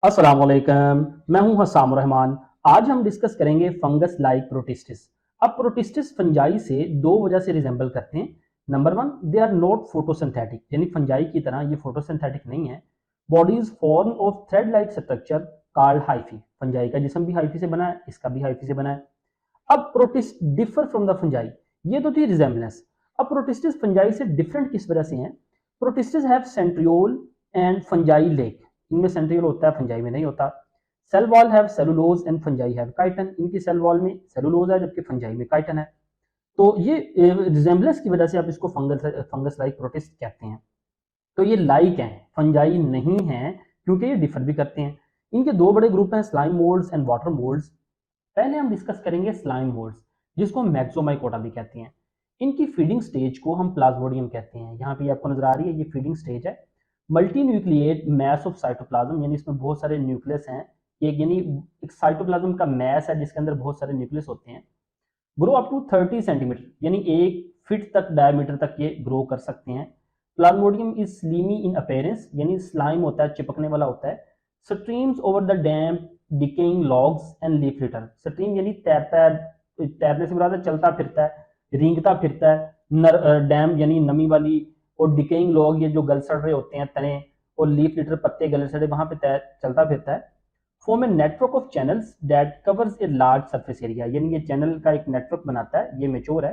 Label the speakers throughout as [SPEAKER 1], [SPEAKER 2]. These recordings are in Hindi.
[SPEAKER 1] अस्सलाम वालेकुम। मैं हूं हसाम रहमान। आज हम डिस्कस करेंगे फंगस लाइक प्रोटिस्टिस। अब प्रोटिस्टिस फंजाई से दो वजह से रिजेंबल करते हैं। Number one, they are not photosynthetic, यानी फंजाई की तरह ये फोटोसिंथेटिक नहीं है। Bodies form of thread like structure called hyphae. Fungi का जिस्म भी हाइफी से बना है, इसका भी हाइफी से बना है। अब protist differ from the fungi, ये तो थी रिजेंबलेंस। अब प्रोटिस्टिस फंजाई से डिफरेंट किस वजह से हैं? Protists have centriole and fungi lack. इनमें सेंट्रियोल होता है, फंजाई में नहीं होता। Cell wall have cellulose and fungi have chitin. इनकी सेल वॉल में सेलुलोज है जबकि फंजाई में काइटन है। तो ये रिजेंबलेंस की वजह से आप इसको फंगस लाइक प्रोटिस्ट कहते हैं। तो ये लाइक हैं, फंजाई नहीं है, क्योंकि ये डिफर भी करते हैं। इनके दो बड़े ग्रुप हैं, slime moulds and water moulds. पहले हम डिस्कस करेंगे स्लाइम मोल्ड्स, जिसको मैक्सोमाइकोटा भी कहते हैं। इनकी फीडिंग स्टेज को हम प्लाज्मोडियम कहते हैं। यहाँ पे आपको नजर आ रही है, ये फीडिंग स्टेज है। Multi nucleate mass of cytoplasm, यानी इसमें बहुत सारे न्यूक्लियस हैं। एक यानी एक साइटोप्लाज्म का मैस है जिसके अंदर बहुत सारे न्यूक्लियस होते हैं। ग्रो अप टू 30 सेंटीमीटर, यानी 1 फीट तक डायमीटर तक ये ग्रो कर सकते हैं। Plasmodium is slimy in appearance, यानी स्लाइम होता है, चिपकने वाला होता है। Streams over the dam decaying logs and leaf litre. Stream यानी तैरता है, तैरने से मुराद है चलता फिरता है, रेंगता फिरता है। डैम यानी नमी वाली, और डिकेइंग लॉग ये जो गल सड़ रहे होते हैं तने, और लीफ लिटर पत्ते गले सड़े, वहां पे चलता फिरता है। Form a network of channels that covers a large surface area, यानी ये चैनल का एक नेटवर्क बनाता है। ये मेच्योर है,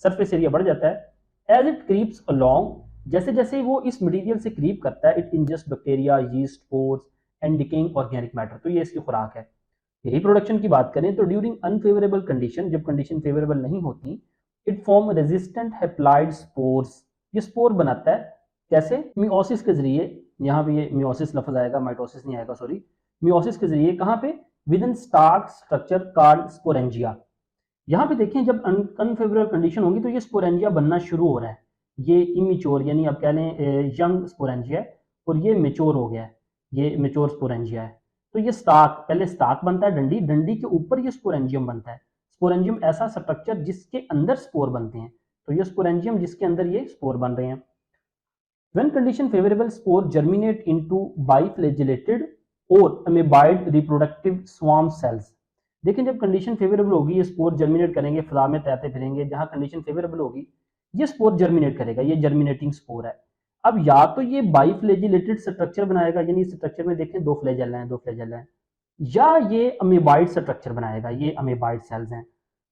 [SPEAKER 1] सरफेस एरिया बढ़ जाता है। एज इट क्रीप्स अलोंग, जैसे जैसे वो इस मटेरियल से क्रीप करता है, it ingest bacteria, yeast, spores and decaying organic matter. तो ये इसकी खुराक है। रिप्रोडक्शन की बात करें तो ड्यूरिंग अनफेवरेबल कंडीशन, जब कंडीशन फेवरेबल नहीं होती, it form resistant haploid spores. ये स्पोर बनाता है कैसे? मियोसिस के जरिए। यहाँ पे ये मियोसिस लफ्ज आएगा, माइटोसिस नहीं आएगा, सॉरी। मियोसिस के जरिए कहाँ पे? Within stalk structure called sporangia. यहाँ पे देखें, जब अनफेवरेबल कंडीशन होगी तो ये स्पोरेंजिया बनना शुरू हो रहा है। ये इमिच्योर यानी आप कह लें यंग स्पोरेंजिया है, और ये मेच्योर हो गया है, ये मेच्योर स्पोरेंजिया है। तो ये स्टार्क, पहले स्टार्क बनता है, डंडी, डंडी के ऊपर ये स्पोरेंजियम बनता है। स्पोरेंजियम ऐसा स्ट्रक्चर जिसके अंदर स्पोर बनते हैं। तो ये स्पोरेंजियम जिसके अंदर ये स्पोर बन रहे हैं। When condition favorable, spore germinate into biflagellated और amoeboid reproductive swarm cells। देखें, जब कंडीशन फेवरेबल होगी ये स्पोर जर्मिनेट करेंगे, फजा में तैरते फिरेंगे। जहां कंडीशन फेवरेबल होगी ये स्पोर जर्मिनेट करेगा, ये जर्मिनेटिंग स्पोर है। अब या तो ये बाइफ्लेजिलेटेड स्ट्रक्चर बनाएगा, यानी इस स्ट्रक्चर में देखें दो फ्लैजेला हैं, दो फ्लैजेला हैं, या ये अमीबाइड स्ट्रक्चर बनाएगा, ये अमीबाइड सेल्स हैं।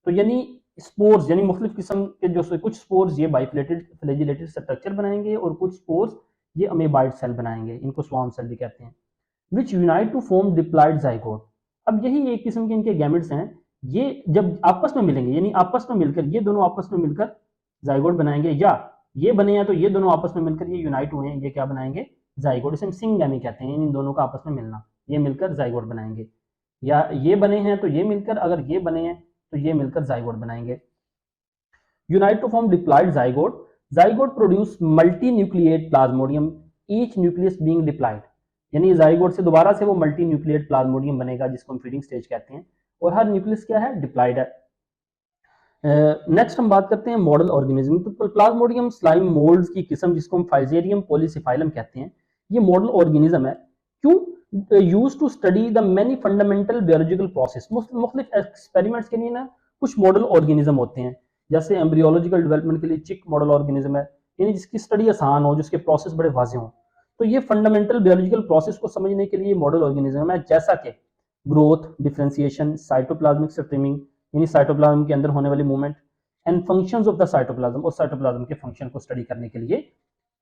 [SPEAKER 1] तो यानी स्पोर्स, यानी मुख्तलिफ किस्म के जो कुछ स्पोर्स ये बाइफ्लेटेड फ्लैजिलेटेड स्ट्रक्चर बनाएंगे, और कुछ स्पोर्स ये अमीबाइड सेल बनाएंगे, इनको स्वार्म सेल भी कहते हैं। Which unite to form diploid zygote. अब यही एक किस्म के इनके गैमेट्स हैं। ये जब आपस में मिलेंगे, यानी आपस में मिलकर, ये दोनों आपस में मिलकर जाइगोट बनाएंगे, या ये बने हैं तो ये दोनों आपस में मिलकर ये यूनाइट हुए हैं, ये क्या बनाएंगे? जाइगोट। इसे हम सिंगगैमी कहते हैं, इन दोनों का आपस में मिलना, ये मिलकर जाइगोट बनाएंगे। या ये बने हैं तो ये मिलकर, अगर ये बने हैं तो ये मिलकर जाइगोट बनाएंगे। Unite to form diploid zygote. Zygote produce multinucleate plasmodium, each nucleus being diploid. यानी जाइगोट से दोबारा से वो मल्टी न्यूक्लिएट प्लाज्मोडियम बनेगा, जिसको हम फीडिंग स्टेज कहते हैं, और हर न्यूक्लियस क्या है? डिप्लॉयड है। नेक्स्ट हम बात करते हैं मॉडल ऑर्गेनिज्म। तो प्लाज्मोडियम स्लाइम मोल्ड्स की किस्म, जिसको हम फाइजेरियम पॉलीसिफाइलम कहते हैं, ये मॉडल ऑर्गेनिज्म है। क्यों? Use to study the many fundamental biological process. मुख्तलिफ एक्सपेरिमेंट्स के लिए ना कुछ मॉडल ऑर्गेनिज्म होते हैं। जैसे एम्ब्रियोलॉजिकल डेवलपमेंट के लिए चिक मॉडल ऑर्गेनिज्म है, यानी जिसकी स्टडी आसान हो, जिसके प्रोसेस बड़े वाजे हों। तो ये फंडामेंटल बायोलॉजिकल प्रोसेस को समझने के लिए मॉडल ऑर्गेनिज्म है, जैसा कि ग्रोथ, डिफरेंशिएशन, साइटोप्लाज्मिक स्ट्रीमिंग, यानी साइटोप्लाज्म के अंदर होने वाली movement, and functions of the cytoplasm, और साइटोप्लाज्म के फंक्शन को स्टडी करने के लिए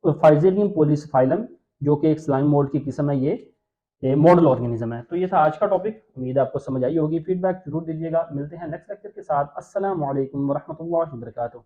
[SPEAKER 1] फाइजेरियम पॉलीसिफाइलम, जो कि एक स्लाइम मोल्ड की किस्म है, ये मॉडल ऑर्गेनिज्म है। तो ये था आज का टॉपिक, उम्मीद है आपको समझ आई होगी। फीडबैक जरूर दीजिएगा। मिलते हैं नेक्स्ट लेक्चर के साथ। अस्सलाम वालेकुम व रहमतुल्लाहि व बरकातुहू।